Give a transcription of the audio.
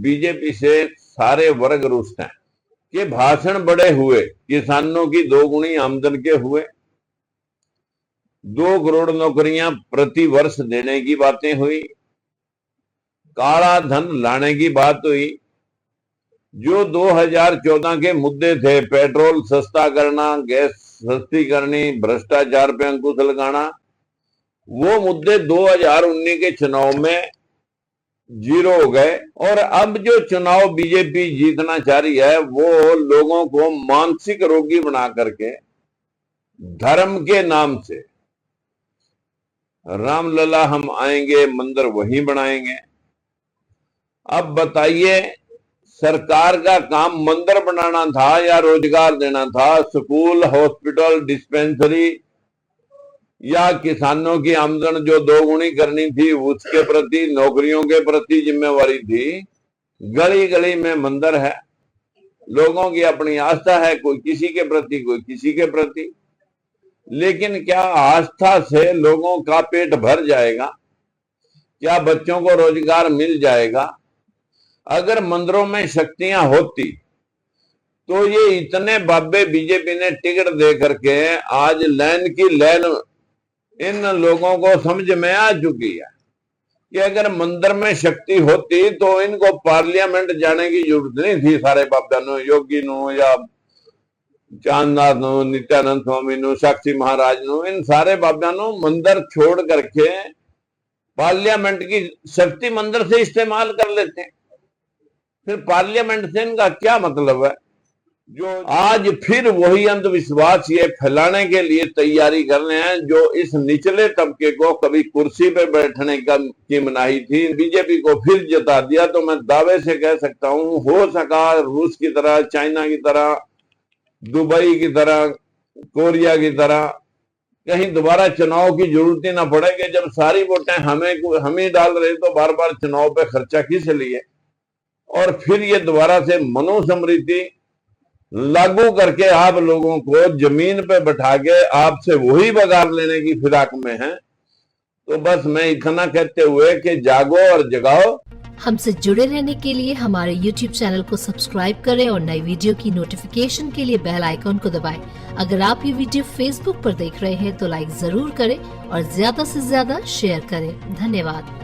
BJP से सारे वर्ग रुष्ट हैं कि भाषण बड़े हुए, किसानों की 2 गुनी आमदन के हुए, 2 करोड़ नौकरियां प्रति वर्ष देने की बातें हुई, काला धन लाने की बात हुई। जो 2014 के मुद्दे थे, पेट्रोल सस्ता करना, गैस सस्ती करनी, भ्रष्टाचार पे अंकुश लगाना, वो मुद्दे 2019 के चुनाव में जीरो हो गए। और अब जो चुनाव बीजेपी जीतना चाह रही है वो लोगों को मानसिक रोगी बना करके धर्म के नाम से रामलला हम आएंगे, मंदिर वहीं बनाएंगे। अब बताइए, सरकार का काम मंदिर बनाना था या रोजगार देना था? स्कूल, हॉस्पिटल, डिस्पेंसरी या किसानों की आमदन जो 2 गुनी करनी थी उसके प्रति, नौकरियों के प्रति जिम्मेवारी थी। गली गली में मंदिर है, लोगों की अपनी आस्था है, कोई किसी के प्रति, कोई किसी के प्रति। लेकिन क्या आस्था से लोगों का पेट भर जाएगा? क्या बच्चों को रोजगार मिल जाएगा? अगर मंदिरों में शक्तियां होती तो ये इतने बाबे बीजेपी ने टिकट दे करके आज लाइन की लाइन इन लोगों को समझ में आ चुकी है कि अगर मंदिर में शक्ति होती तो इनको पार्लियामेंट जाने की जरूरत नहीं थी। सारे बाबा नो, योगी नो या Chandnath no, Nityanand Swami no, Sakshi Maharaj no, इन सारे बाबा नो मंदिर छोड़ करके पार्लियामेंट की शक्ति मंदिर से इस्तेमाल कर लेते हैं। फिर पार्लियामेंट से इनका क्या मतलब है? जो आज फिर वही अंधविश्वास ये फैलाने के लिए तैयारी कर रहे हैं, जो इस निचले तबके को कभी कुर्सी पे बैठने की मनाही थी, बीजेपी को फिर जता दिया। तो मैं दावे से कह सकता हूं, हो सका रूस की तरह, चाइना की तरह, दुबई की तरह, कोरिया की तरह कहीं दोबारा चुनाव की जरूरत ही ना पड़े कि जब सारी वोटें हम ही डाल रहे तो बार बार चुनाव पे खर्चा किस लिए। और फिर ये दोबारा से मनुस्मृति लागू करके आप लोगों को जमीन पे बैठा के आपसे वही बगार लेने की फिराक में है। तो बस मैं इतना कहते हुए कि जागो और जगाओ। हमसे जुड़े रहने के लिए हमारे YouTube चैनल को सब्सक्राइब करें और नई वीडियो की नोटिफिकेशन के लिए बेल आइकॉन को दबाएं। अगर आप ये वीडियो Facebook पर देख रहे हैं तो लाइक जरूर करें और ज्यादा से ज्यादा शेयर करें। धन्यवाद।